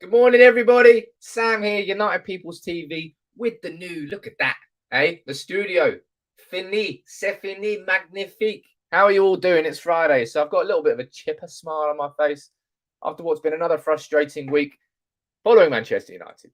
Good morning, everybody. Sam here, United People's TV, with the new. Look at that, The studio. Fini, c'est fini, magnifique. How are you all doing? It's Friday, so I've got a little bit of a chipper smile on my face after what's been another frustrating week following Manchester United.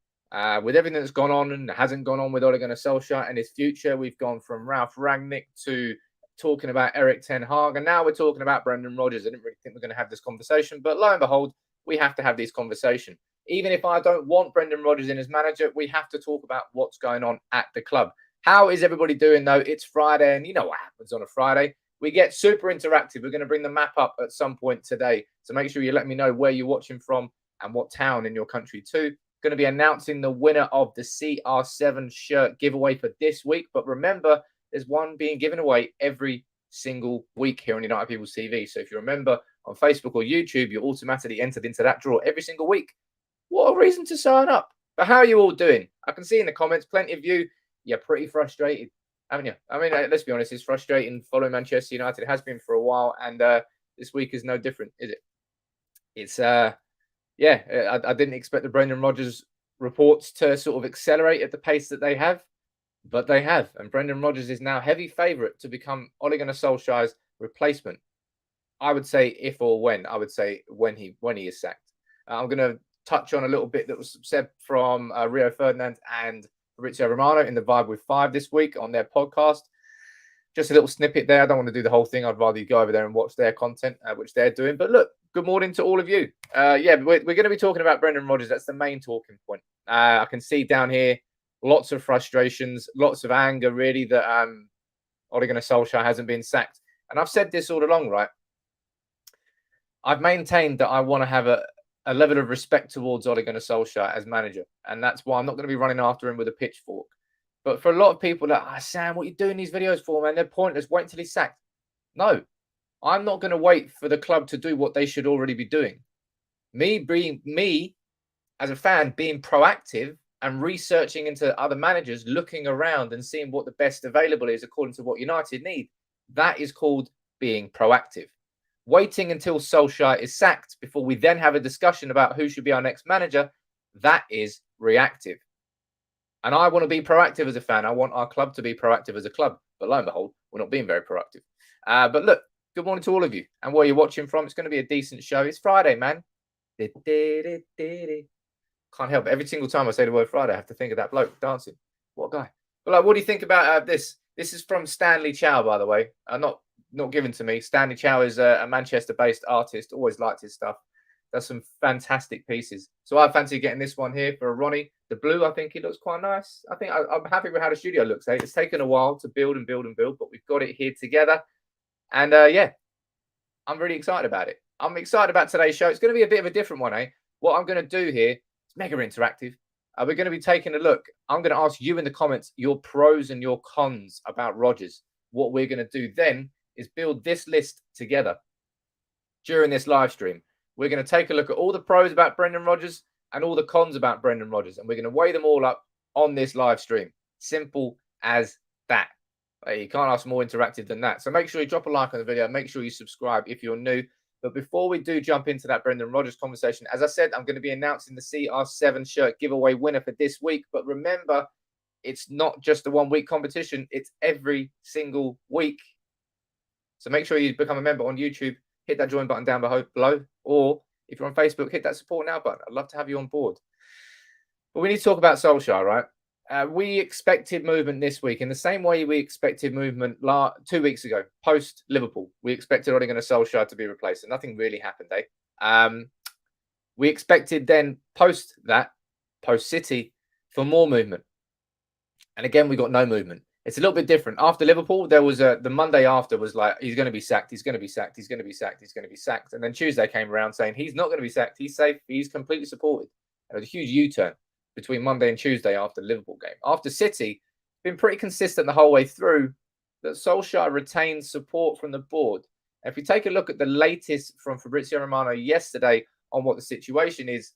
With everything that's gone on and hasn't gone on with Ole Gunnar Solskjaer and his future, we've gone from Ralph Rangnick to talking about Erik ten Hag, and now we're talking about Brendan Rodgers. I didn't really think we're going to have this conversation, but lo and behold, we have to have this conversation. Even if I don't want Brendan Rodgers in as manager, we have to talk about what's going on at the club. How is everybody doing, though? It's Friday, and you know what happens on a Friday. We get super interactive. We're going to bring the map up at some point today, so make sure you let me know where you're watching from and what town in your country too. Going to be announcing the winner of the CR7 shirt giveaway for this week, but remember, there's one being given away every single week here on United People's TV. So if you remember on Facebook or YouTube, you're automatically entered into that draw every single week. What a reason to sign up. But how are you all doing? I can see in the comments, plenty of you, you're pretty frustrated, haven't you? I mean, let's be honest, it's frustrating following Manchester United. It has been for a while, and this week is no different, is it? It's, I didn't expect the Brendan Rodgers reports to sort of accelerate at the pace that they have, but they have. And Brendan Rodgers is now heavy favourite to become Ole Gunnar Solskjaer's replacement. I would say if or when. I would say when he is sacked. I'm going to touch on a little bit that was said from Rio Ferdinand and Fabrizio Romano in the Vibe with Five this week on their podcast. Just a little snippet there. I don't want to do the whole thing. I'd rather you go over there and watch their content, which they're doing. But look, good morning to all of you. We're going to be talking about Brendan Rodgers. That's the main talking point. I can see down here lots of frustrations, lots of anger, really, that Ole Gunnar Solskjaer hasn't been sacked. And I've said this all along, right? I've maintained that I want to have a level of respect towards Ole Gunnar Solskjaer as manager. And that's why I'm not going to be running after him with a pitchfork. But for a lot of people that, Sam, what are you doing these videos for, man? They're pointless. Wait until he's sacked. No, I'm not going to wait for the club to do what they should already be doing. Me as a fan, being proactive and researching into other managers, looking around and seeing what the best available is according to what United need. That is called being proactive. Waiting until Solskjaer is sacked before we then have a discussion about who should be our next manager, that is reactive. And I want to be proactive as a fan. I want our club to be proactive as a club. But lo and behold, we're not being very proactive. But look, good morning to all of you. And where you're watching from, it's going to be a decent show. It's Friday, man. Can't help it. Every single time I say the word Friday, I have to think of that bloke dancing. What a guy. But like, what do you think about this? This is from Stanley Chow, by the way. Not given to me. Stanley Chow is a Manchester-based artist. Always liked his stuff. Does some fantastic pieces. So I fancy getting this one here for Ronnie. The blue, I think it looks quite nice. I think I'm happy with how the studio looks. It's taken a while to build, but we've got it here together. And I'm really excited about it. I'm excited about today's show. It's going to be a bit of a different one, What I'm going to do here is mega interactive. We're going to be taking a look. I'm going to ask you in the comments your pros and your cons about Rodgers. What we're going to do then is build this list together during this live stream. We're going to take a look at all the pros about Brendan Rodgers and all the cons about Brendan Rodgers, and we're going to weigh them all up on this live stream. Simple as that. You can't ask more interactive than that. So make sure you drop a like on the video. Make sure you subscribe if you're new. But before we do jump into that Brendan Rodgers conversation, as I said, I'm going to be announcing the CR7 shirt giveaway winner for this week. But remember, it's not just a one-week competition. It's every single week. So make sure you become a member on YouTube. Hit that join button down below. Or if you're on Facebook, hit that support now button. I'd love to have you on board. But we need to talk about Solskjaer, right? We expected movement this week in the same way we expected movement 2 weeks ago, post-Liverpool. We expected Ole Gunnar Solskjaer to be replaced, and nothing really happened, We expected then post-City, for more movement. And again, we got no movement. It's a little bit different. After Liverpool, there was the Monday after was like, he's going to be sacked, he's going to be sacked, he's going to be sacked, he's going to be sacked. And then Tuesday came around saying he's not going to be sacked, he's safe, he's completely supported. There was a huge U-turn between Monday and Tuesday after the Liverpool game. After City, been pretty consistent the whole way through that Solskjaer retains support from the board. And if we take a look at the latest from Fabrizio Romano yesterday on what the situation is,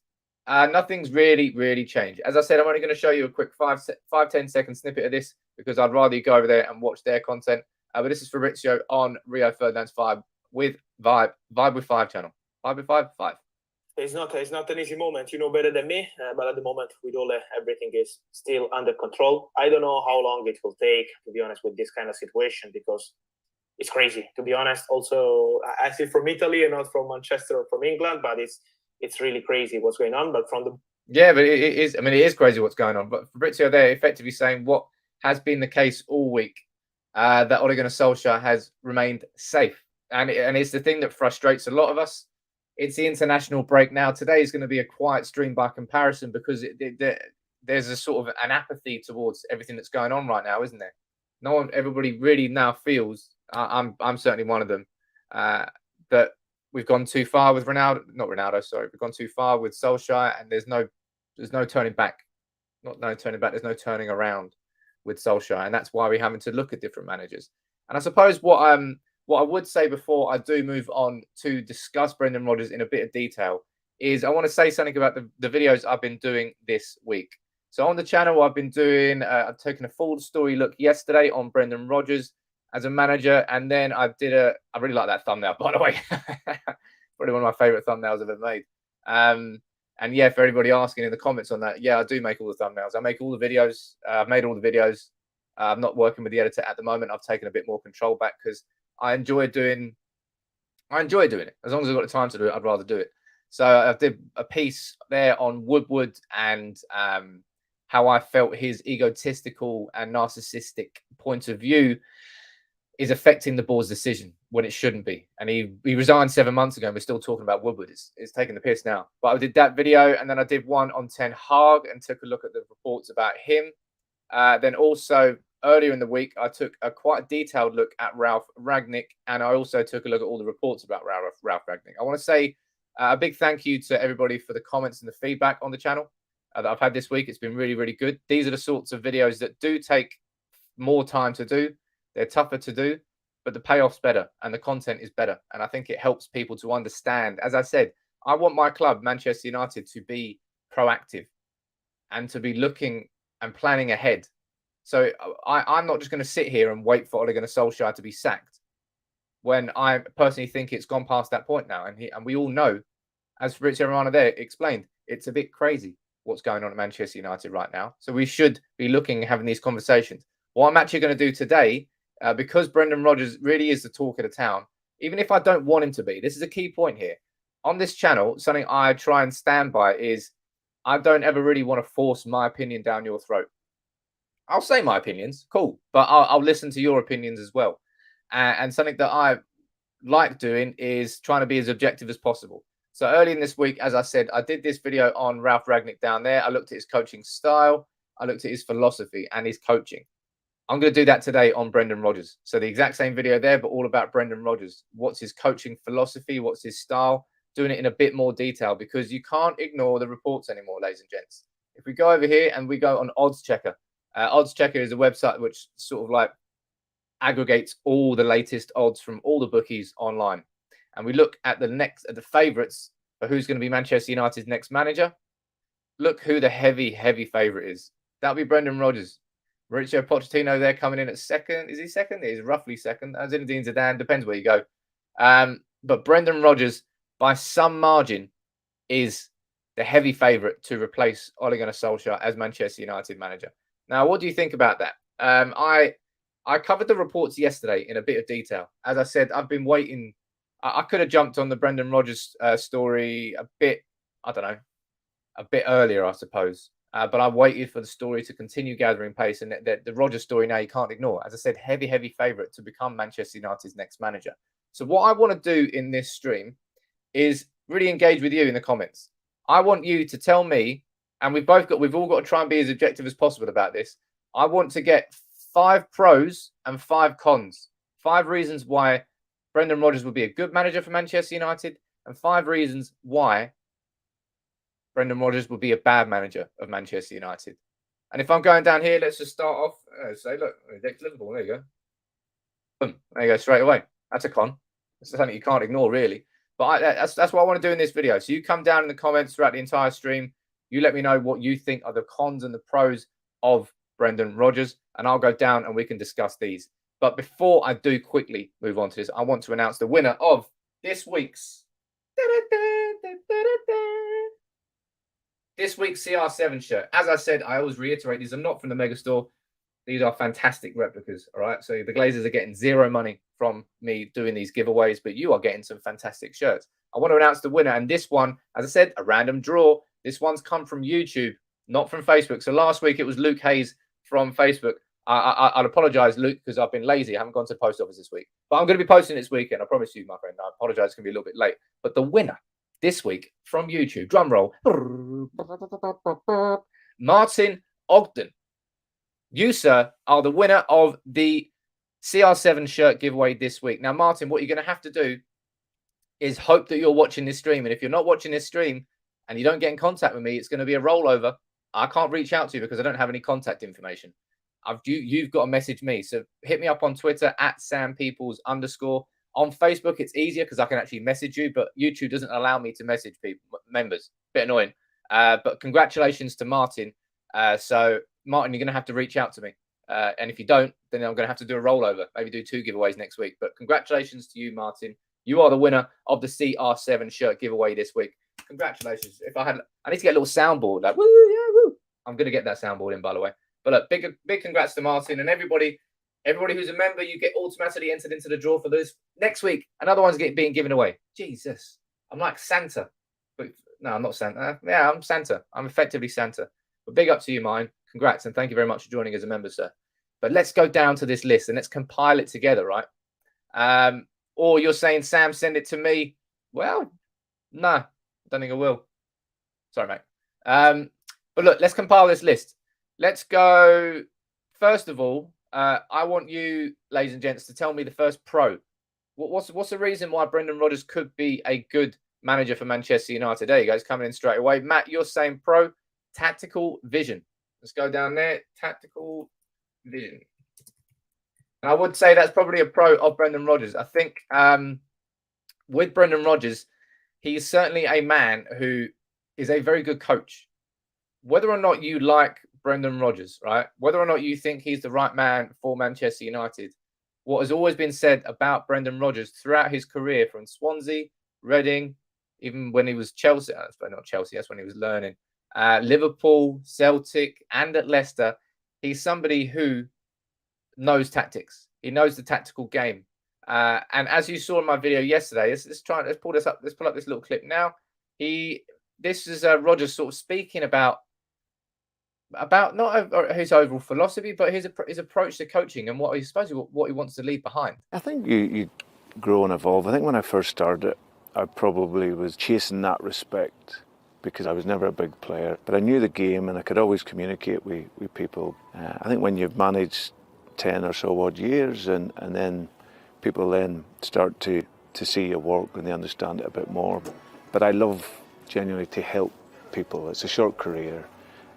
nothing's really changed. As I said, I'm only going to show you a quick 5-10 second snippet of this because I'd rather you go over there and watch their content. But this is Fabrizio on Rio Ferdinand's Vibe with Five channel. Vibe with Five. It's not an easy moment. You know better than me, but at the moment with Ole, everything is still under control. I don't know how long it will take, to be honest, with this kind of situation, because it's crazy, to be honest. Also, I see from Italy and not from Manchester or from England, but it's really crazy what's going on. But from the but it is. I mean, it is crazy what's going on. But Fabrizio, they're effectively saying what has been the case all week, that Ole Gunnar Solskjaer has remained safe, and it's the thing that frustrates a lot of us. It's the international break now. Today is going to be a quiet stream by comparison because there's a sort of an apathy towards everything that's going on right now, isn't there? Everybody really now feels. I'm certainly one of them. That we've gone too far with Ronaldo. Sorry, we've gone too far with Solskjaer, and there's no turning back. No turning back. There's no turning around with Solskjaer, and that's why we're having to look at different managers. And I suppose what I would say before I do move on to discuss Brendan Rodgers in a bit of detail is I want to say something about the videos I've been doing this week. So on the channel, I've been doing, I've taken a full story look yesterday on Brendan Rodgers as a manager. And then I really like that thumbnail, by the way. Probably one of my favorite thumbnails I've ever made. And yeah, for everybody asking in the comments on that, yeah, I do make all the thumbnails. I make all the videos. I've made all the videos. I'm not working with the editor at the moment. I've taken a bit more control back because I enjoy doing it. As long as I've got the time to do it, I'd rather do it. So I did a piece there on Woodward and how I felt his egotistical and narcissistic point of view is affecting the board's decision when it shouldn't be. And he resigned 7 months ago and we're still talking about Woodward. It's taking the piss now. But I did that video and then I did one on Ten Hag and took a look at the reports about him. Then also earlier in the week, I took a quite detailed look at Ralf Rangnick, and I also took a look at all the reports about Ralf Rangnick. I want to say a big thank you to everybody for the comments and the feedback on the channel that I've had this week. It's been really, really good. These are the sorts of videos that do take more time to do. They're tougher to do, but the payoff's better and the content is better. And I think it helps people to understand. As I said, I want my club, Manchester United, to be proactive and to be looking and planning ahead. So I'm not just going to sit here and wait for Ole Gunnar Solskjaer to be sacked when I personally think it's gone past that point now. And we all know, as Fabrizio Romano there explained, it's a bit crazy what's going on at Manchester United right now. So we should be looking and having these conversations. What I'm actually going to do today, because Brendan Rodgers really is the talk of the town, even if I don't want him to be, this is a key point here. On this channel, something I try and stand by is I don't ever really want to force my opinion down your throat. I'll say my opinions, cool, but I'll listen to your opinions as well. And something that I like doing is trying to be as objective as possible. So early in this week, as I said, I did this video on Ralf Rangnick down there. I looked at his coaching style. I looked at his philosophy and his coaching. I'm going to do that today on Brendan Rodgers. So the exact same video there, but all about Brendan Rodgers. What's his coaching philosophy? What's his style? Doing it in a bit more detail because you can't ignore the reports anymore, ladies and gents. If we go over here and we go on Odds Checker, Odds Checker is a website which sort of like aggregates all the latest odds from all the bookies online. And we look at the favourites for who's going to be Manchester United's next manager. Look who the heavy favourite is. That'll be Brendan Rodgers. Mauricio Pochettino there coming in at second. Is he second? He's roughly second. Zinedine Zidane, depends where you go. But Brendan Rodgers, by some margin, is the heavy favourite to replace Ole Gunnar Solskjaer as Manchester United manager. Now, what do you think about that? I covered the reports yesterday in a bit of detail. As I said, I've been waiting. I could have jumped on the Brendan Rodgers story a bit earlier, I suppose. But I waited for the story to continue gathering pace. And the Rodgers story now you can't ignore. As I said, heavy favourite to become Manchester United's next manager. So what I want to do in this stream is really engage with you in the comments. I want you to tell me, and we've all got to try and be as objective as possible about this. I want to get 5 pros and 5 cons. 5 reasons why Brendan Rodgers would be a good manager for Manchester United, and 5 reasons why Brendan Rodgers would be a bad manager of Manchester United. And if I'm going down here, let's just start off. Say, look, next Liverpool. There you go. Boom. There you go, straight away. That's a con. That's something you can't ignore, really. But that's what I want to do in this video. So you come down in the comments throughout the entire stream. You let me know what you think are the cons and the pros of Brendan Rodgers, and I'll go down and we can discuss these. But before I do quickly move on to this, I want to announce the winner of this week's this week's CR7 shirt. As I said, I always reiterate, these are not from the Mega Store. These are fantastic replicas, all right? So the Glazers are getting zero money from me doing these giveaways, but you are getting some fantastic shirts. I want to announce the winner, and this one, as I said, a random draw. This one's come from YouTube, not from Facebook. So last week it was Luke Hayes from Facebook. I'll apologize, Luke, because I've been lazy. I haven't gone to the post office this week. But I'm going to be posting this weekend. I promise you, my friend. I apologize. It's going to be a little bit late. But the winner this week from YouTube, drum roll, Martin Ogden. You, sir, are the winner of the CR7 shirt giveaway this week. Now, Martin, what you're going to have to do is hope that you're watching this stream. And if you're not watching this stream and you don't get in contact with me, it's going to be a rollover. I can't reach out to you because I don't have any contact information. You've got to message me. So hit me up on Twitter at @SamPeoples_. On Facebook, it's easier because I can actually message you, but YouTube doesn't allow me to message people, members. Bit annoying. But congratulations to Martin. So Martin, you're going to have to reach out to me. And if you don't, then I'm going to have to do a rollover, maybe do 2 giveaways next week. But congratulations to you, Martin. You are the winner of the CR7 shirt giveaway this week. Congratulations. I need to get a little soundboard. Like, woo, yeah, woo. I'm going to get that soundboard in, by the way. But look, big congrats to Martin and everybody who's a member. You get automatically entered into the draw for this next week. Another one's being given away. Jesus, I'm like Santa. But no, I'm not Santa. Yeah, I'm Santa. I'm effectively Santa. But big up to you, mine. Congrats and thank you very much for joining as a member, sir. But let's go down to this list and let's compile it together, right? Or you're saying, Sam, send it to me. Well, no, I don't think I will. Sorry, mate. But look, let's compile this list. Let's go. First of all, I want you, ladies and gents, to tell me the first pro. What's the reason why Brendan Rodgers could be a good manager for Manchester United? There you go. It's coming in straight away. Matt, you're saying pro. Tactical vision. Let's go down there. Tactical vision. And I would say that's probably a pro of Brendan Rodgers. I think with Brendan Rodgers, he is certainly a man who is a very good coach. Whether or not you like Brendan Rodgers, right? Whether or not you think he's the right man for Manchester United, what has always been said about Brendan Rodgers throughout his career from Swansea, Reading, even when he was Chelsea, not Chelsea, that's when he was learning, Liverpool, Celtic, and at Leicester, he's somebody who knows tactics. He knows the tactical game. And as you saw in my video yesterday, let's pull this up. Let's pull up this little clip now. This is Rodgers sort of speaking about not his overall philosophy, but his approach to coaching and what he wants to leave behind. I think you grow and evolve. I think when I first started, I probably was chasing that respect because I was never a big player, but I knew the game and I could always communicate with people. I think when you've managed 10 or so odd years and then people then start to see your work and they understand it a bit more. But I love genuinely to help people. It's a short career.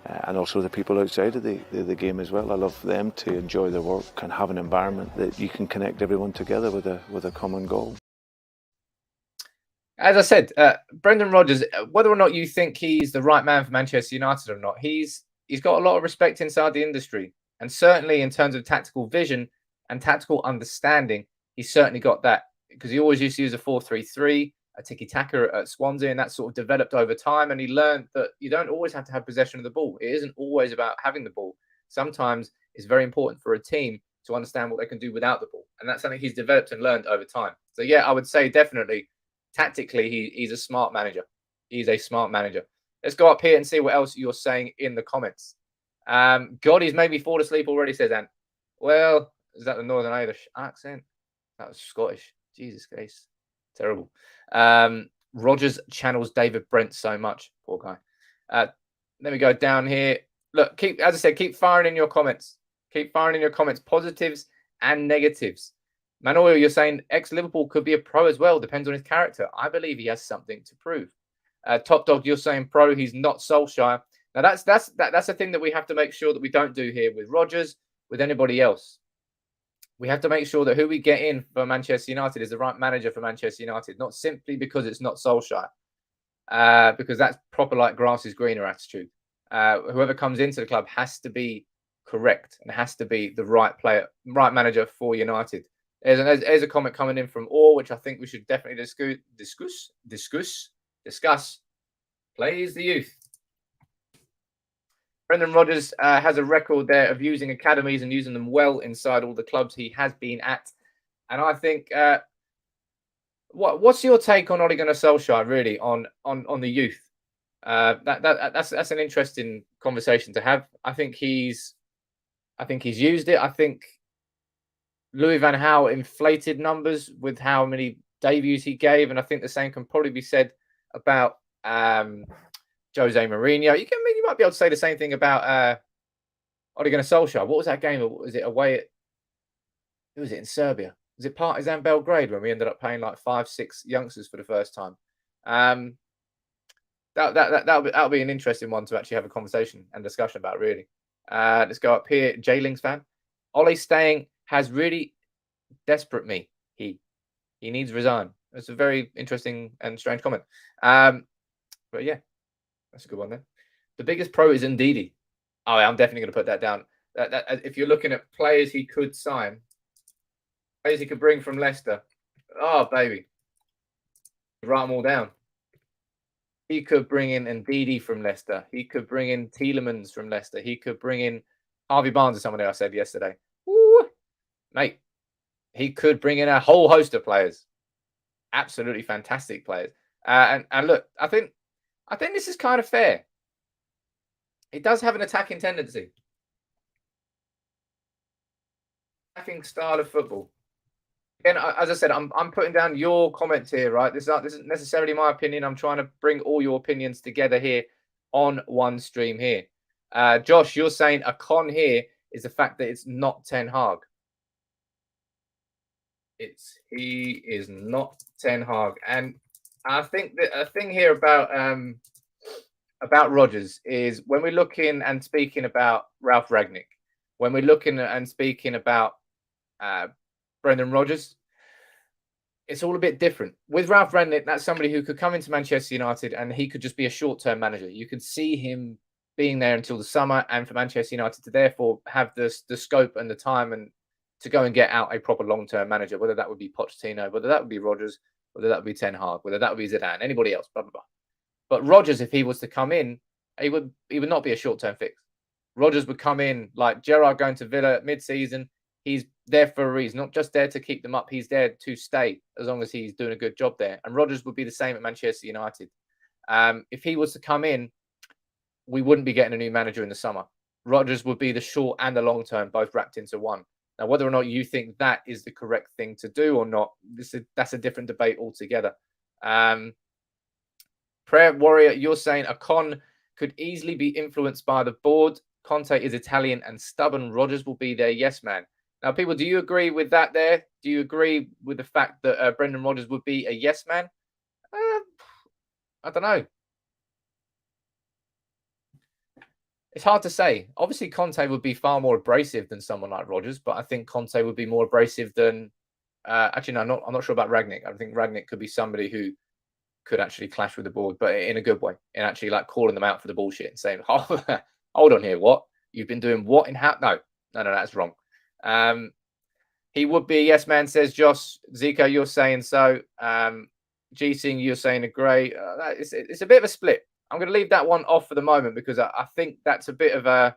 And also the people outside of the game as well. I love them to enjoy their work and have an environment that you can connect everyone together with a common goal. As I said, Brendan Rodgers, whether or not you think he's the right man for Manchester United or not, he's got a lot of respect inside the industry. And certainly in terms of tactical vision and tactical understanding, he's certainly got that because he always used to use a 4-3-3. A tiki-taka at Swansea, and that sort of developed over time. And he learned that you don't always have to have possession of the ball. It isn't always about having the ball. Sometimes it's very important for a team to understand what they can do without the ball. And that's something he's developed and learned over time. So, yeah, I would say definitely, tactically, he's a smart manager. He's a smart manager. Let's go up here and see what else you're saying in the comments. God, he's made me fall asleep already, says Ant. Well, is that the Northern Irish accent? That was Scottish. Jesus Christ. Terrible. Rodgers channels David Brent so much. Poor guy. Let me go down here. Look, as I said, keep firing in your comments. Keep firing in your comments, positives and negatives. Manuel, you're saying ex-Liverpool could be a pro as well. Depends on his character. I believe he has something to prove. Top Dog, you're saying pro. He's not Solskjaer. Now that's the thing that we have to make sure that we don't do here with Rodgers, with anybody else. We have to make sure that who we get in for Manchester United is the right manager for Manchester United, not simply because it's not Solskjaer, because that's proper like grass is greener attitude. Whoever comes into the club has to be correct and has to be the right player, right manager for United. There's a comment coming in from Orr, which I think we should definitely discuss. Plays the youth. Brendan Rodgers has a record there of using academies and using them well inside all the clubs he has been at. And I think, what's your take on Ole Gunnar Solskjaer, really, on the youth? That's an interesting conversation to have. I think he's used it. I think Louis van Gaal inflated numbers with how many debuts he gave, and I think the same can probably be said about Jose Mourinho. You might be able to say the same thing about Ole Gunnar Solskjaer. What was that game? Was it away at? Who was it in Serbia? Was it Partizan Belgrade when we ended up playing like 5-6 youngsters for the first time? That'll be an interesting one to actually have a conversation and discussion about. Really, let's go up here. J-Lings fan, Ole staying has really desperate me. He needs to resign. It's a very interesting and strange comment. But yeah, that's a good one then. The biggest pro is Ndidi. Oh, I'm definitely going to put that down. If you're looking at players he could sign, players he could bring from Leicester. Oh, baby. Write them all down. He could bring in Ndidi from Leicester. He could bring in Tielemans from Leicester. He could bring in Harvey Barnes, or someone I said yesterday. Woo! Mate, he could bring in a whole host of players. Absolutely fantastic players. And look, I think this is kind of fair. It does have an attacking tendency. Attacking style of football. Again, as I said, I'm putting down your comments here, right? This isn't necessarily my opinion. I'm trying to bring all your opinions together here on one stream here. Josh, you're saying a con here is the fact that it's not Ten Hag. He is not Ten Hag, and I think that a thing here about Rodgers is when we're looking and speaking about Ralph Rangnick, when we're looking and speaking about Brendan Rodgers, it's all a bit different. With Ralph Rangnick, that's somebody who could come into Manchester United and he could just be a short-term manager. You could see him being there until the summer, and for Manchester United to therefore have the scope and the time and to go and get out a proper long-term manager, whether that would be Pochettino, whether that would be Rodgers, whether that would be Ten Hag, whether that would be Zidane, anybody else, blah, blah, blah. But Rodgers, if he was to come in, he would not be a short-term fix. Rodgers would come in like Gerrard going to Villa mid-season. He's there for a reason, not just there to keep them up. He's there to stay as long as he's doing a good job there. And Rodgers would be the same at Manchester United. If he was to come in, we wouldn't be getting a new manager in the summer. Rodgers would be the short and the long term, both wrapped into one. Now, whether or not you think that is the correct thing to do or not, that's a different debate altogether. Prayer Warrior, you're saying a con could easily be influenced by the board. Conte is Italian and stubborn. Rodgers will be their yes man. Now, people, do you agree with that there? Do you agree with the fact that Brendan Rodgers would be a yes man? I don't know. It's hard to say. Obviously, Conte would be far more abrasive than someone like Rodgers, but I think Conte would be more abrasive than... actually, no, I'm not sure about Rangnick. I think Rangnick could be somebody who could actually clash with the board, but in a good way, and actually like calling them out for the bullshit and saying, oh, hold on here, what? You've been doing what in how? No, that's wrong. He would be a yes man, says Josh. Zico, you're saying so. G-Sing, you're saying agree. It's a bit of a split. I'm going to leave that one off for the moment because I think that's a bit of a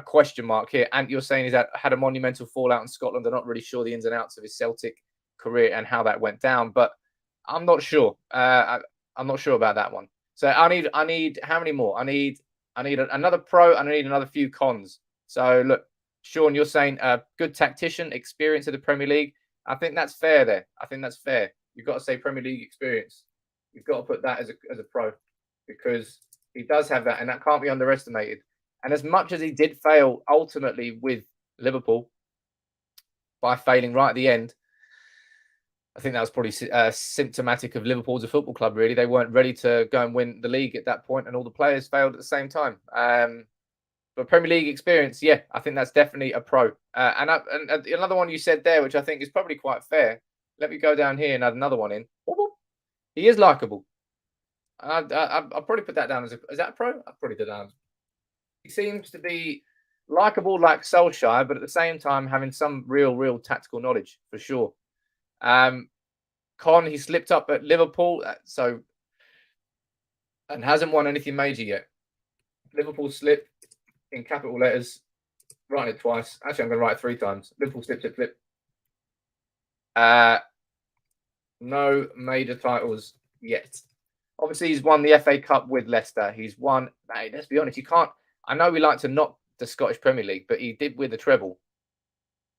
question mark here. And you're saying he's had a monumental fallout in Scotland. I'm not really sure the ins and outs of his Celtic career and how that went down, but I'm not sure. I'm not sure about that one. So I need how many more? I need another pro and I need another few cons. So look, Sean, you're saying good tactician, experience of the Premier League. I think that's fair there. I think that's fair. You've got to say Premier League experience. You've got to put that as a pro because he does have that, and that can't be underestimated. And as much as he did fail ultimately with Liverpool by failing right at the end, I think that was probably symptomatic of Liverpool as a football club, really. They weren't ready to go and win the league at that point, and all the players failed at the same time. But Premier League experience, yeah, I think that's definitely a pro. And another one you said there, which I think is probably quite fair. Let me go down here and add another one in. He is likable. I'll probably put that down as is that a pro? I'll probably put that down. He seems to be likable like Solskjaer, but at the same time having some real tactical knowledge for sure. Con, he slipped up at Liverpool, and hasn't won anything major yet. Liverpool slip in capital letters. Writing it twice. Actually, I'm going to write it 3 times. Liverpool slip, slip, slip. No major titles yet. Obviously, he's won the FA Cup with Leicester. He's won. Hey, let's be honest. You can't. I know we like to knock the Scottish Premier League, but he did win the treble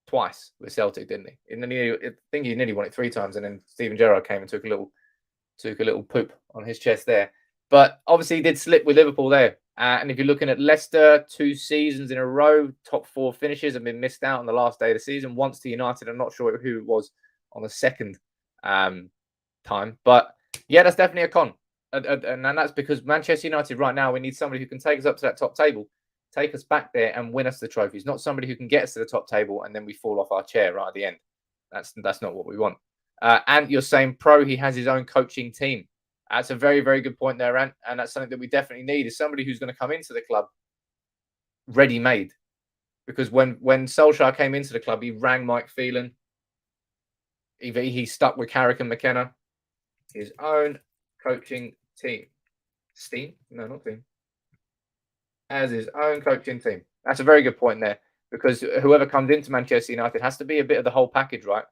twice with Celtic, didn't he? And then I think he nearly won it 3 times, and then Steven Gerrard came and took a little poop on his chest there. But obviously, he did slip with Liverpool there. And if you're looking at Leicester, 2 seasons in a row, top 4 finishes have been missed out on the last day of the season. Once to United, I'm not sure who it was on the second time. But yeah, that's definitely a con. And that's because Manchester United right now, we need somebody who can take us up to that top table, take us back there and win us the trophies, not somebody who can get us to the top table and then we fall off our chair right at the end. That's not what we want. And you're saying Pro, he has his own coaching team. That's a very, very good point there, Ant. And that's something that we definitely need, is somebody who's going to come into the club ready-made. Because when Solskjaer came into the club, he rang Mike Phelan. He stuck with Carrick and McKenna. His own coaching team. Steam? No, not team. As his own coaching team. That's a very good point there. Because whoever comes into Manchester United has to be a bit of the whole package, right?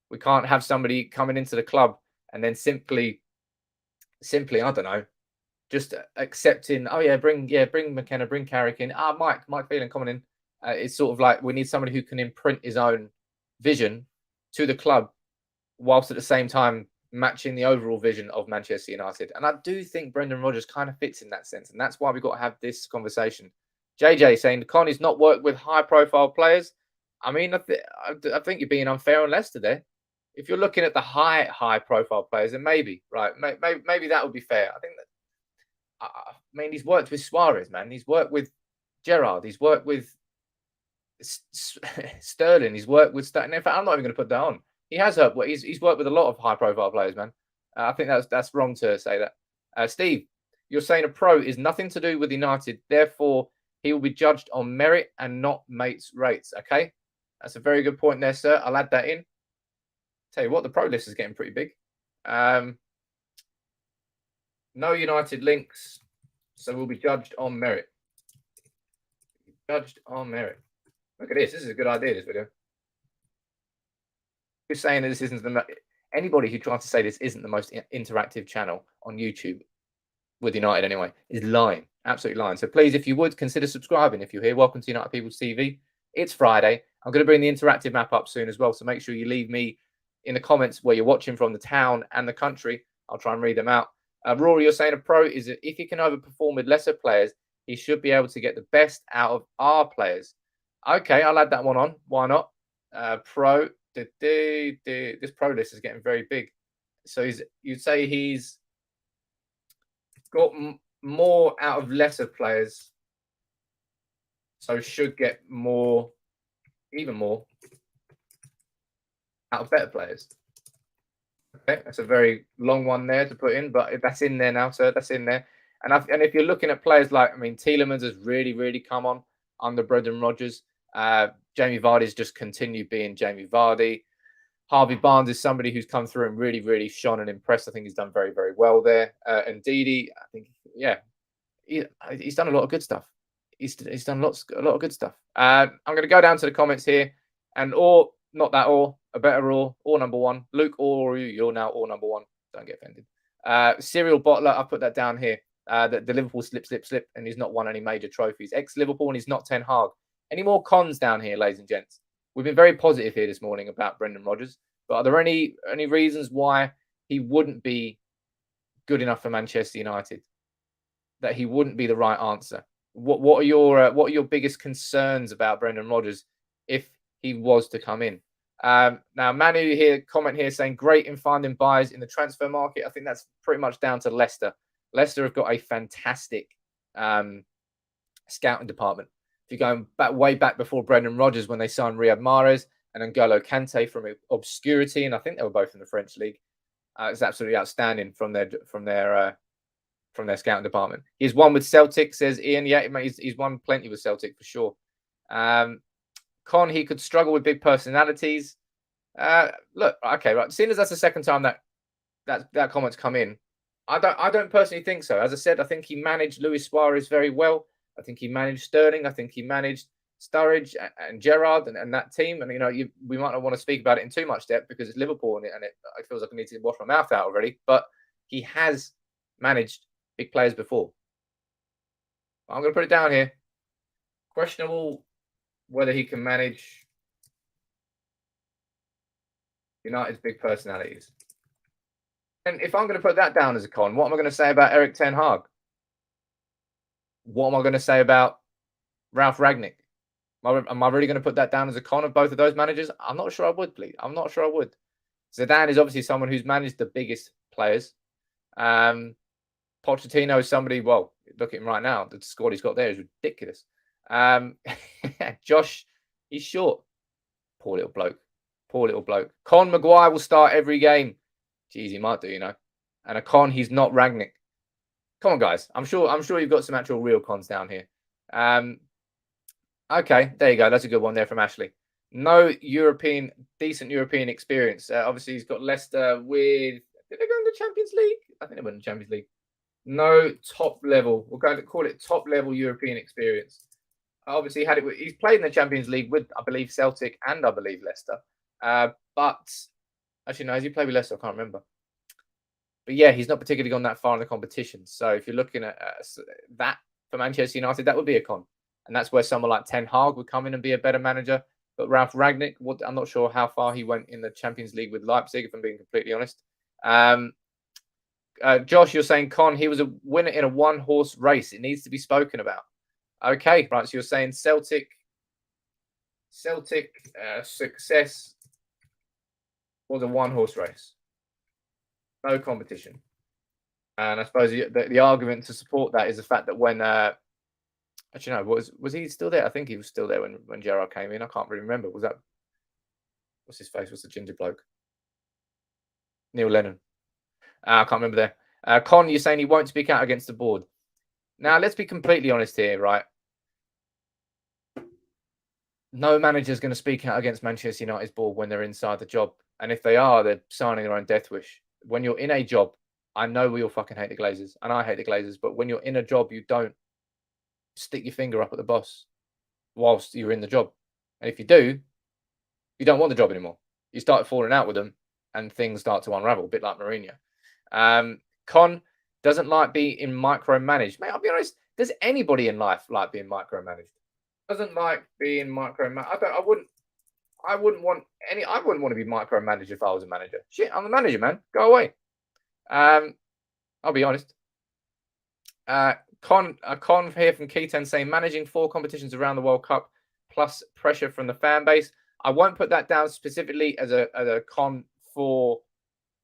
We can't have somebody coming into the club and then simply, I don't know, just accepting, oh yeah, bring McKenna, bring Carrick in. Mike Phelan coming in. It's sort of like we need somebody who can imprint his own vision to the club, whilst at the same time matching the overall vision of Manchester United. And I do think Brendan Rodgers kind of fits in that sense, and that's why we've got to have this conversation. JJ saying Connie's not worked with high-profile players. I mean, I think you're being unfair on Leicester there. If you're looking at the high-profile players, then maybe, right? Maybe that would be fair. I think that. I mean, he's worked with Suarez, man. He's worked with Gerrard. He's worked with Sterling. He's worked with. In fact, I'm not even going to put that on. He has worked. He's worked with a lot of high-profile players, man. I think that's wrong to say that. Steve, you're saying a Pro is nothing to do with United, therefore he will be judged on merit and not mates rates. Okay, that's a very good point there, sir. I'll add that in. Tell you what, the Pro list is getting pretty big. No United links, so we'll be judged on merit. Judged on merit. Look at this. This is a good idea, this video. Who's saying that this isn't anybody who tries to say this isn't the most interactive channel on YouTube with United anyway is lying. Absolutely lying. So please, if you would, consider subscribing if you're here. Welcome to United People's TV. It's Friday. I'm going to bring the interactive map up soon as well, so make sure you leave me in the comments where you're watching from, the town and the country. I'll try and read them out. Rory, you're saying a Pro is that if he can overperform with lesser players, he should be able to get the best out of our players. Okay, I'll add that one on. Why not? Pro. This Pro list is getting very big. So you'd say he's got more out of lesser players, so should get more, even more, out of better players. Okay, that's a very long one there to put in, but that's in there now, sir. That's in there. And if you're looking at players like, I mean, Tielemans has really, really come on under Brendan Rodgers. Jamie Vardy's just continued being Jamie Vardy. Harvey Barnes is somebody who's come through and really, really shone and impressed. I think he's done very, very well there. And Didi, I think, yeah, he's done a lot of good stuff. He's done a lot of good stuff. I'm going to go down to the comments here, and not that a better or number one. Luke or you're now or number one. Don't get offended. Serial Bottler, I've put that down here. The Liverpool slip, and he's not won any major trophies. Ex-Liverpool, and he's not Ten Hag. Any more cons down here, ladies and gents? We've been very positive here this morning about Brendan Rodgers, but are there any reasons why he wouldn't be good enough for Manchester United? That he wouldn't be the right answer? What are your biggest concerns about Brendan Rodgers if he was to come in? Now, Manu here, comment here saying great in finding buyers in the transfer market. I think that's pretty much down to Leicester. Leicester have got a fantastic scouting department. If you're going way back before Brendan Rodgers, when they signed Riyad Mahrez and N'Golo Kante from obscurity, and I think they were both in the French league. It's absolutely outstanding from their scouting department. He's won with Celtic, says Ian. Yeah, he's won plenty with Celtic for sure. Con, he could struggle with big personalities. Look, okay, right. Seeing as that's the second time that comment's come in, I don't personally think so. As I said, I think he managed Luis Suarez very well. I think he managed Sterling. I think he managed Sturridge and Gerrard and that team. And, we might not want to speak about it in too much depth because it's Liverpool and it feels like I need to wash my mouth out already. But he has managed big players before. I'm going to put it down here. Questionable whether he can manage United's big personalities. And if I'm going to put that down as a con, what am I going to say about Erik ten Hag? What am I going to say about Ralf Rangnick? Am I really going to put that down as a con of both of those managers? I'm not sure I would, please. I'm not sure I would. Zidane is obviously someone who's managed the biggest players. Pochettino is somebody, well, look at him right now. The squad he's got there is ridiculous. Josh, he's short. Poor little bloke. Poor little bloke. Con Maguire will start every game. Jeez, he might do, And a con, he's not Rangnick. Come on, guys. I'm sure you've got some actual real cons down here. Okay, there you go. That's a good one there from Ashley. No decent European experience. Obviously, he's got Leicester with... Did they go in the Champions League? I think they went in the Champions League. No top level. We're going to call it top level European experience. Obviously, he's played in the Champions League with, I believe, Celtic and I believe Leicester. But actually, no, has he played with Leicester? I can't remember. But yeah, he's not particularly gone that far in the competition. So if you're looking at that for Manchester United, that would be a con. And that's where someone like Ten Hag would come in and be a better manager. But Ralf Rangnick, I'm not sure how far he went in the Champions League with Leipzig, if I'm being completely honest. Josh, you're saying con, he was a winner in a one-horse race. It needs to be spoken about. Okay, right. So you're saying Celtic success was a one-horse race. No competition. And I suppose the argument to support that is the fact that when actually no, was he still there? I think he was still there when Gerrard came in. I can't really remember. Was that what's his face? What's the ginger bloke? Neil Lennon. I can't remember there. Con, you're saying he won't speak out against the board. Now, let's be completely honest here, right? No manager is going to speak out against Manchester United's board when they're inside the job. And if they are, they're signing their own death wish. When you're in a job, I know we all fucking hate the Glazers, and I hate the Glazers, but when you're in a job, you don't stick your finger up at the boss whilst you're in the job. And if you do, you don't want the job anymore. You start falling out with them, and things start to unravel, a bit like Mourinho. Con doesn't like being micromanaged. Mate, I'll be honest, does anybody in life like being micromanaged? Doesn't like being micromanaged. I wouldn't want to be micromanaged if I was a manager. Shit, I'm the manager, man. Go away. I'll be honest. Con here from Keaton saying managing 4 competitions around the World Cup plus pressure from the fan base. I won't put that down specifically as a con for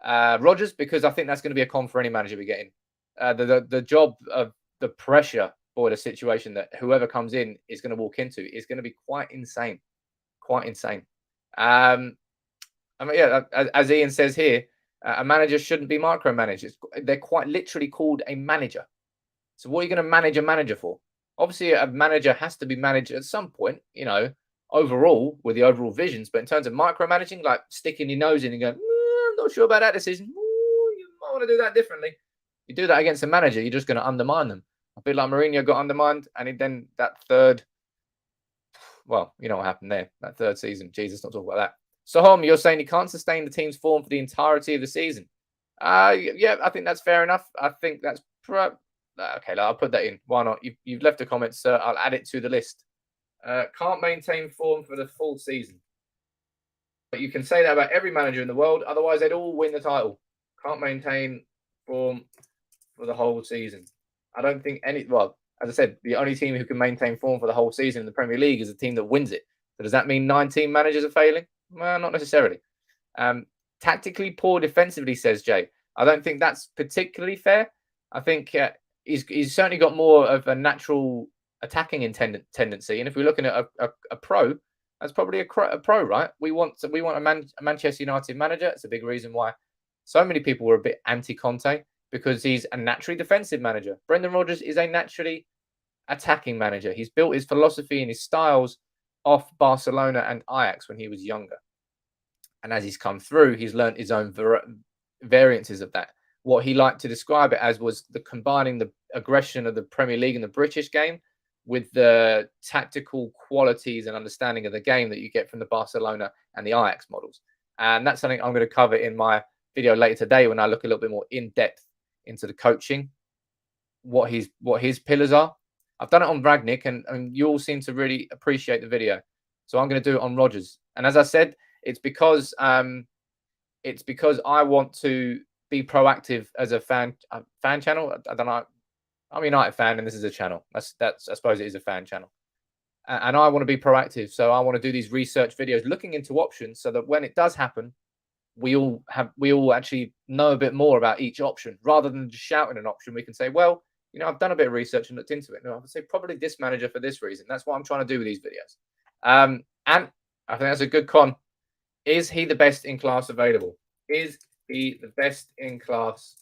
Rodgers, because I think that's going to be a con for any manager we get in. The job of the pressure for the situation that whoever comes in is going to walk into is going to be quite insane. Quite insane. I mean, yeah, as Ian says here, a manager shouldn't be micromanaged. They're quite literally called a manager. So what are you going to manage a manager for? Obviously, a manager has to be managed at some point, overall, with the overall visions. But in terms of micromanaging, like sticking your nose in and going, I'm not sure about that decision. You might want to do that differently. You do that against a manager, you're just going to undermine them. I feel like Mourinho got undermined, and then that third, well, you know what happened there, that third season. Jesus, not talk about that. So, Hom, you're saying he can't sustain the team's form for the entirety of the season. Yeah, I think that's fair enough. I think that's okay. I'll put that in. Why not? You've left a comment, sir. I'll add it to the list. Can't maintain form for the full season. But you can say that about every manager in the world. Otherwise, they'd all win the title. Can't maintain form for the whole season. I don't think well, as I said, the only team who can maintain form for the whole season in the Premier League is a team that wins it. So does that mean 19 managers are failing? Well, not necessarily. Tactically poor defensively, says Jay. I don't think that's particularly fair. I think he's certainly got more of a natural attacking tendency. And if we're looking at a pro, that's probably a pro, right? We want a Manchester United manager. It's a big reason why so many people were a bit anti-Conte, because he's a naturally defensive manager. Brendan Rodgers is a naturally attacking manager. He's built his philosophy and his styles off Barcelona and Ajax when he was younger. And as he's come through, he's learned his own variances of that. What he liked to describe it as was combining the aggression of the Premier League and the British game with the tactical qualities and understanding of the game that you get from the Barcelona and the Ajax models. And that's something I'm going to cover in my video later today when I look a little bit more in depth into the coaching, what his pillars are. I've done it on Ragnick, and you all seem to really appreciate the video. So I'm going to do it on Rodgers. And as I said, it's because I want to be proactive as a fan channel. I don't know. I'm a United fan, and this is a channel. That's I suppose it is a fan channel. And I want to be proactive. So I want to do these research videos looking into options so that when it does happen, we all actually know a bit more about each option rather than just shouting an option. We can say, well, I've done a bit of research and looked into it. No, I would say probably this manager for this reason. That's what I'm trying to do with these videos. And I think that's a good con. Is he the best in class available? Is he the best in class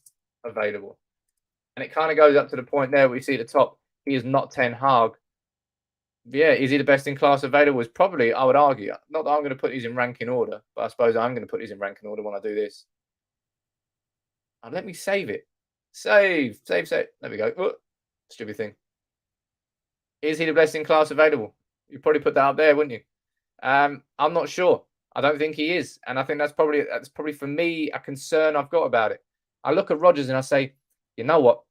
available? And it kind of goes up to the point there where you see at the top, he is not Ten Hag. Yeah, is he the best in class available? Is probably, I would argue, not that I'm going to put these in ranking order, but I suppose I'm going to put these in ranking order when I do this. And let me save it. Save. There we go. Oh, stupid thing. Is he the best in class available? You'd probably put that up there, wouldn't you? I'm not sure. I don't think he is. And I think that's probably for me a concern I've got about it. I look at Rodgers and I say, you know what?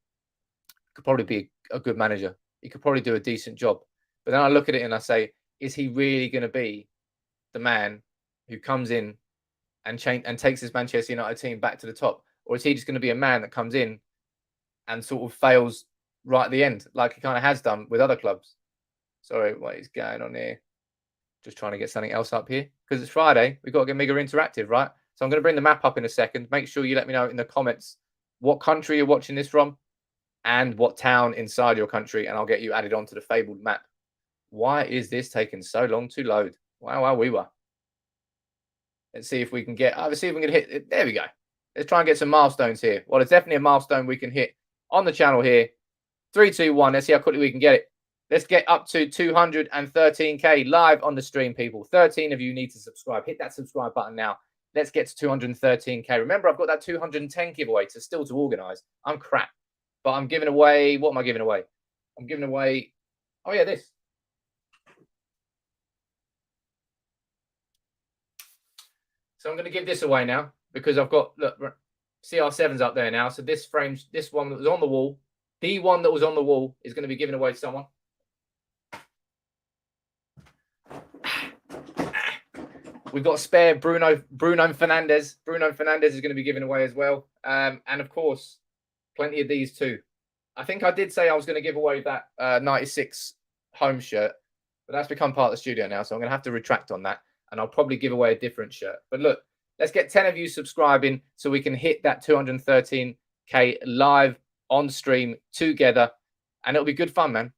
Could probably be a good manager. He could probably do a decent job. But then I look at it and I say, is he really going to be the man who comes in and takes his Manchester United team back to the top? Or is he just going to be a man that comes in and sort of fails right at the end, like he kind of has done with other clubs? Sorry, what is going on here? Just trying to get something else up here. Because it's Friday, we've got to get Mega Interactive, right? So I'm going to bring the map up in a second. Make sure you let me know in the comments what country you're watching this from and what town inside your country, and I'll get you added onto the fabled map. Why is this taking so long to load? Wow, we were. Let's see if we can get, let's see if we can hit it. There we go. Let's try and get some milestones here. Well, it's definitely a milestone we can hit on the channel here. 3, 2, 1. Let's see how quickly we can get it. Let's get up to 213K live on the stream, people. 13 of you need to subscribe. Hit that subscribe button now. Let's get to 213K. Remember, I've got that 210 giveaway to organize. I'm crap. But I'm giving away, what am I giving away? I'm giving away, oh yeah, this. So I'm going to give this away now because I've got, look, CR7's up there now. So this one that was on the wall, the one that was on the wall is going to be given away to someone. We've got spare Bruno Fernandes. Bruno Fernandes is going to be given away as well. And of course, plenty of these too. I think I did say I was going to give away that 96 home shirt, but that's become part of the studio now. So I'm going to have to retract on that. And I'll probably give away a different shirt. But look, let's get 10 of you subscribing so we can hit that 213K live on stream together. And it'll be good fun, man.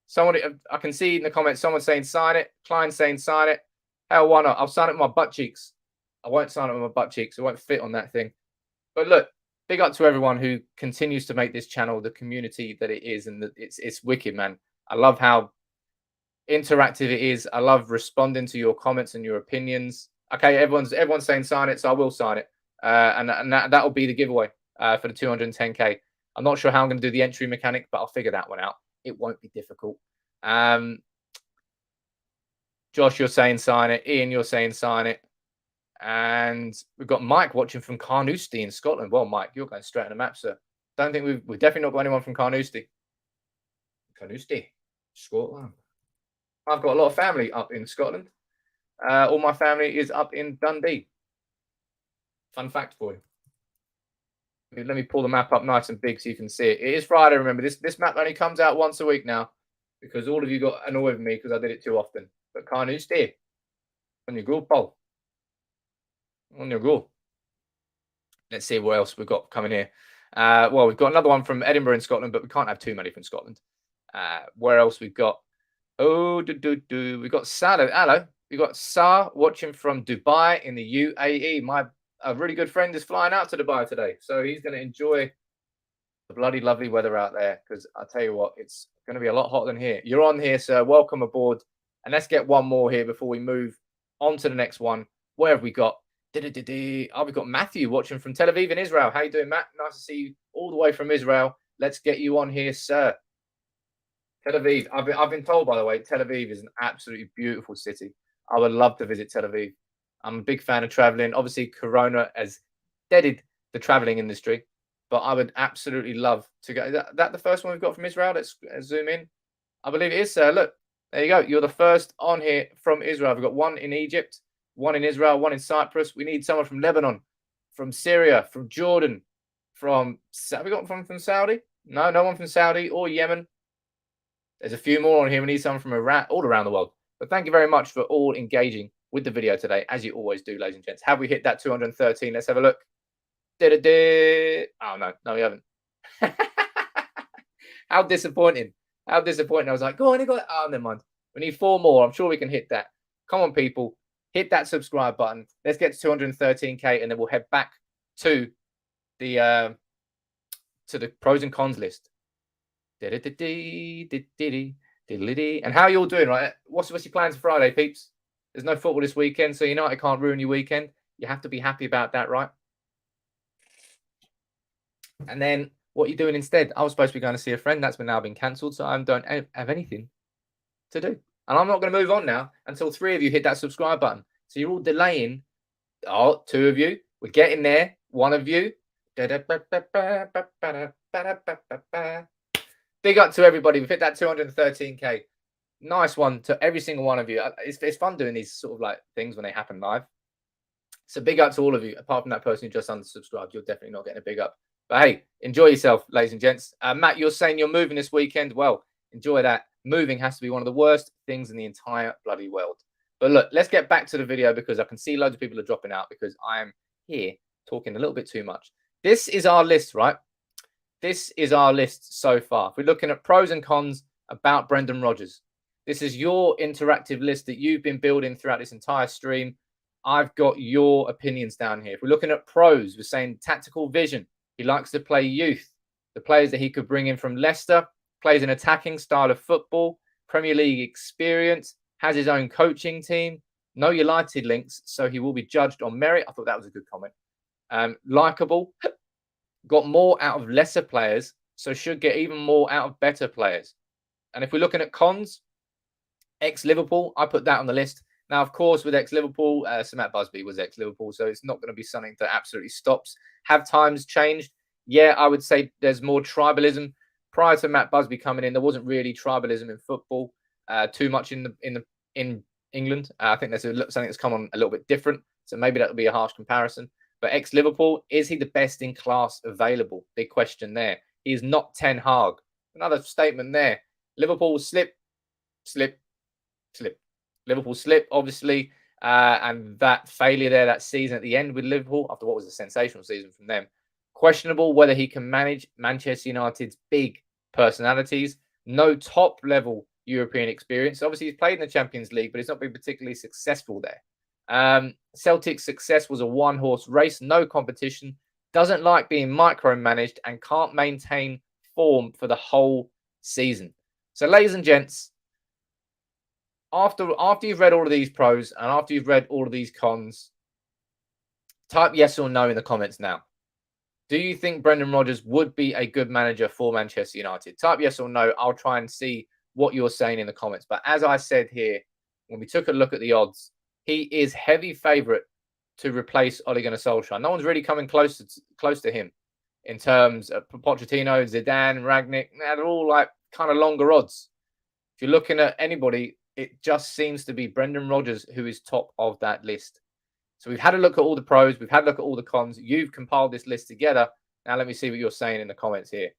Someone, I can see in the comments, someone saying sign it. Klein saying sign it. Hell, why not? I'll sign it with my butt cheeks. I won't sign it with my butt cheeks. It won't fit on that thing. But look, big up to everyone who continues to make this channel the community that it is. And it's wicked, man. I love how interactive it is. I love responding to your comments and your opinions. Okay, everyone's saying sign it, so I will sign it. And that'll be the giveaway for the 210K. I'm not sure how I'm going to do the entry mechanic, but I'll figure that one out. It won't be difficult. Josh, you're saying sign it. Ian, you're saying sign it. And we've got Mike watching from Carnoustie in Scotland. Well, Mike, you're going straight on the map, sir. Don't think we've definitely not got anyone from Carnoustie. Carnoustie, Scotland. I've got a lot of family up in Scotland. All my family is up in Dundee. Fun fact for you. Let me pull the map up nice and big so you can see it. It is Friday, remember. This map only comes out once a week now because all of you got annoyed with me because I did it too often. But Carnoustie, on your group, Paul. On your go. Let's see what else we've got coming here. Well, we've got another one from Edinburgh in Scotland, but we can't have too many from Scotland. Where else we've got? Oh, we've got Salah. Hello. We've got Sa watching from Dubai in the UAE. A really good friend is flying out to Dubai today. So he's going to enjoy the bloody lovely weather out there because I'll tell you what, it's going to be a lot hotter than here. You're on here, sir. Welcome aboard. And let's get one more here before we move on to the next one. Where have we got? Oh, we've got Matthew watching from Tel Aviv in Israel. How you doing, Matt? Nice to see you all the way from Israel. Let's get you on here, sir. Tel Aviv. I've been told, by the way, Tel Aviv is an absolutely beautiful city. I would love to visit Tel Aviv. I'm a big fan of traveling. Obviously, Corona has deaded the traveling industry, but I would absolutely love to go. Is that the first one we've got from Israel? Let's zoom in. I believe it is, sir. Look, there you go. You're the first on here from Israel. We've got one in Egypt, one in Israel, one in Cyprus. We need someone from Lebanon, from Syria, from Jordan, from... Have we got one from Saudi? No, no one from Saudi or Yemen. There's a few more on here. We need someone from Iran, all around the world. But thank you very much for all engaging with the video today, as you always do, ladies and gents. Have we hit that 213? Let's have a look. Oh, no, we haven't. How disappointing. How disappointing. I was like, go on, you got it. Oh, never mind. We need 4 more. I'm sure we can hit that. Come on, people. Hit that subscribe button. Let's get to 213K, and then we'll head back to the pros and cons list. And how are you all doing, right? What's your plans for Friday, peeps? There's no football this weekend, so United can't ruin your weekend. You have to be happy about that, right? And then what are you doing instead? I was supposed to be going to see a friend. That's now been cancelled, so I don't have anything to do. And I'm not going to move on now until 3 of you hit that subscribe button. So you're all delaying. Oh, 2 of you. We're getting there. 1 of you. Big up to everybody. We've hit that 213K. Nice one to every single one of you. It's fun doing these sort of like things when they happen live. So big up to all of you. Apart from that person who just unsubscribed, you're definitely not getting a big up. But hey, enjoy yourself, ladies and gents. Matt, you're saying you're moving this weekend. Well, enjoy that. Moving has to be one of the worst things in the entire bloody world. But look, let's get back to the video because I can see loads of people are dropping out because I am here talking a little bit too much. This is our list, right? This is our list so far. If we're looking at pros and cons about Brendan Rodgers, this is your interactive list that you've been building throughout this entire stream. I've got your opinions down here. If we're looking at pros, we're saying tactical vision. He likes to play youth. The players that he could bring in from Leicester, plays an attacking style of football, Premier League experience, has his own coaching team, no United links, so he will be judged on merit. I thought that was a good comment. Likeable, got more out of lesser players, so should get even more out of better players. And if we're looking at cons, ex-Liverpool, I put that on the list. Now, of course, with ex-Liverpool, Sir Matt Busby was ex-Liverpool, so it's not going to be something that absolutely stops. Have times changed? Yeah, I would say there's more tribalism. Prior to Matt Busby coming in, there wasn't really tribalism in football too much in England. I think there's something that's come on a little bit different, so maybe that would be a harsh comparison. But ex-Liverpool, is he the best in class available? Big question there. He is not Ten Hag. Another statement there. Liverpool slip. Liverpool slip, obviously, and that failure there that season at the end with Liverpool, after what was a sensational season from them. Questionable whether he can manage Manchester United's big personalities. No top-level European experience. Obviously, he's played in the Champions League, but he's not been particularly successful there. Celtic's success was a one-horse race, no competition, doesn't like being micromanaged, and can't maintain form for the whole season. So, ladies and gents, after you've read all of these pros and after you've read all of these cons, type yes or no in the comments now. Do you think Brendan Rodgers would be a good manager for Manchester United? Type yes or no. I'll try and see what you're saying in the comments. But as I said here, when we took a look at the odds, he is heavy favourite to replace Ole Gunnar Solskjaer. No one's really coming close to him in terms of Pochettino, Zidane, Rangnick. They're all like kind of longer odds. If you're looking at anybody, it just seems to be Brendan Rodgers who is top of that list. So we've had a look at all the pros. We've had a look at all the cons. You've compiled this list together. Now let me see what you're saying in the comments here.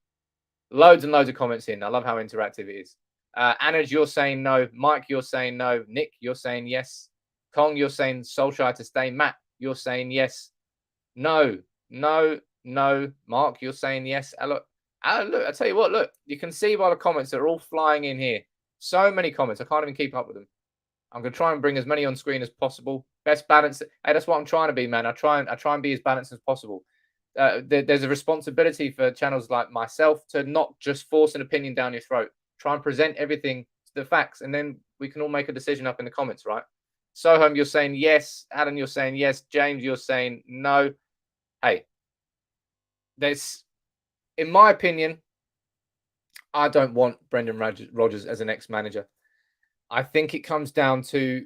Loads and loads of comments in. I love how interactive it is. Anaj, you're saying no. Mike, you're saying no. Nick, you're saying yes. Kong, you're saying Solskjaer to stay. Matt, you're saying yes. No. Mark, you're saying yes. Look, I tell you what, look. You can see by the comments that are all flying in here. So many comments. I can't even keep up with them. I'm going to try and bring as many on screen as possible. Best balance. Hey, that's what I'm trying to be, man. I try and be as balanced as possible. There's a responsibility for channels like myself to not just force an opinion down your throat. Try and present everything to the facts, and then we can all make a decision up in the comments, right? Soham, you're saying yes. Adam, you're saying yes. James, you're saying no. Hey, in my opinion, I don't want Brendan Rodgers as an ex-manager. I think it comes down to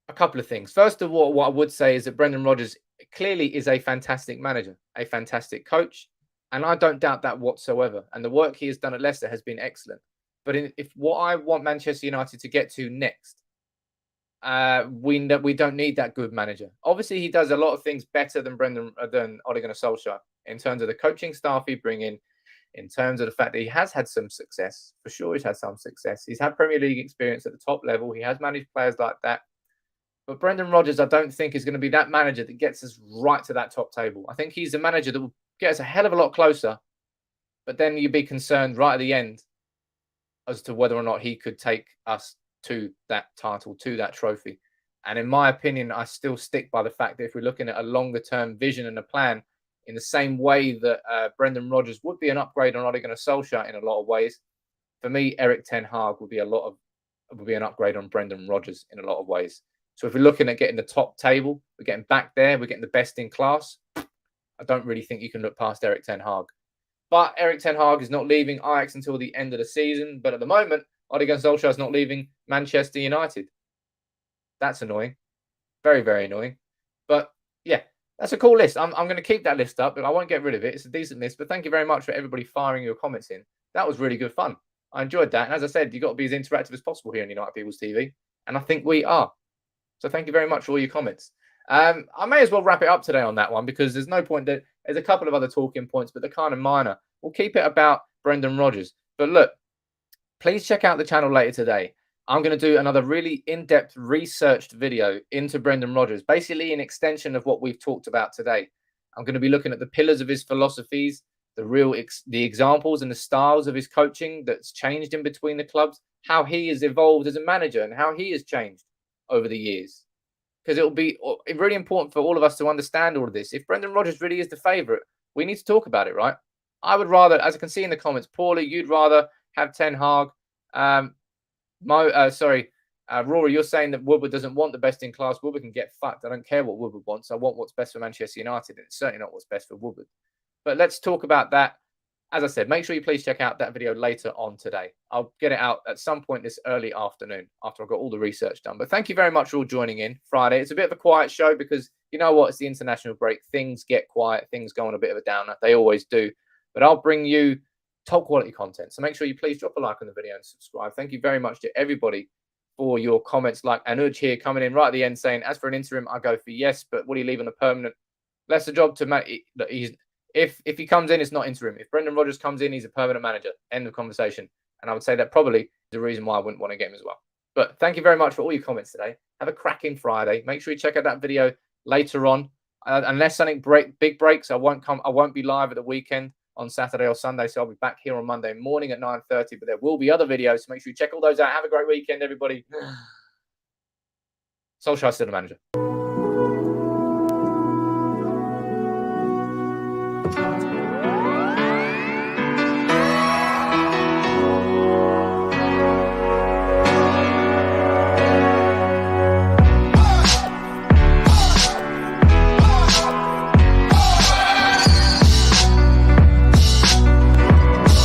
a couple of things. First of all, what I would say is that Brendan Rodgers clearly is a fantastic manager, a fantastic coach, and I don't doubt that whatsoever. And the work he has done at Leicester has been excellent. But if what I want Manchester United to get to next, we don't need that good manager. Obviously, he does a lot of things better than Ole Gunnar Solskjaer in terms of the coaching staff he bring in terms of the fact that he has had some success. For sure, he's had some success. He's had Premier League experience at the top level. He has managed players like that. But Brendan Rodgers, I don't think is going to be that manager that gets us right to that top table. I think he's a manager that will get us a hell of a lot closer. But then you'd be concerned right at the end as to whether or not he could take us to that title, to that trophy. And in my opinion, I still stick by the fact that if we're looking at a longer term vision and a plan, in the same way that Brendan Rodgers would be an upgrade on Ole Gunnar Solskjaer in a lot of ways, for me, Erik ten Hag would be an upgrade on Brendan Rodgers in a lot of ways. So if we're looking at getting the top table, we're getting back there, we're getting the best in class, I don't really think you can look past Erik ten Hag. But Erik ten Hag is not leaving Ajax until the end of the season. But at the moment, Ole Gunnar Solskjaer is not leaving Manchester United. That's annoying. Very, very annoying. But yeah, that's a cool list. I'm going to keep that list up, but I won't get rid of it. It's a decent list. But thank you very much for everybody firing your comments in. That was really good fun. I enjoyed that. And as I said, you've got to be as interactive as possible here on United People's TV. And I think we are. So thank you very much for all your comments. I may as well wrap it up today on that one because there's no point that there's a couple of other talking points, but they're kind of minor. We'll keep it about Brendan Rodgers. But look, please check out the channel later today. I'm going to do another really in-depth researched video into Brendan Rodgers, basically an extension of what we've talked about today. I'm going to be looking at the pillars of his philosophies, the examples and the styles of his coaching that's changed in between the clubs, how he has evolved as a manager and how he has changed over the years. Because it will be really important for all of us to understand all of this. If Brendan Rodgers really is the favourite, we need to talk about it, right? I would rather, as I can see in the comments, Paulie, you'd rather have Ten Hag. Rory, you're saying that Woodward doesn't want the best in class. Woodward can get fucked. I don't care what Woodward wants. I want what's best for Manchester United, and it's certainly not what's best for Woodward. But let's talk about that. As I said, make sure you please check out that video later on today. I'll get it out at some point this early afternoon after I've got all the research done. But thank you very much for all joining in Friday. It's a bit of a quiet show because you know what? It's the international break. Things get quiet. Things go on a bit of a downer. They always do. But I'll bring you top quality content. So make sure you please drop a like on the video and subscribe. Thank you very much to everybody for your comments. Like Anuj here coming in right at the end saying, as for an interim, I go for yes, but would he leave on a permanent? That's the job to make. If he comes in, it's not interim. If Brendan Rodgers comes in, he's a permanent manager. End of conversation. And I would say that probably is the reason why I wouldn't want to get him as well. But thank you very much for all your comments today. Have a cracking Friday. Make sure you check out that video later on. Unless something big breaks, I won't be live at the weekend on Saturday or Sunday. So I'll be back here on Monday morning at 9:30. But there will be other videos. So make sure you check all those out. Have a great weekend, everybody. Solskjaer's still the manager.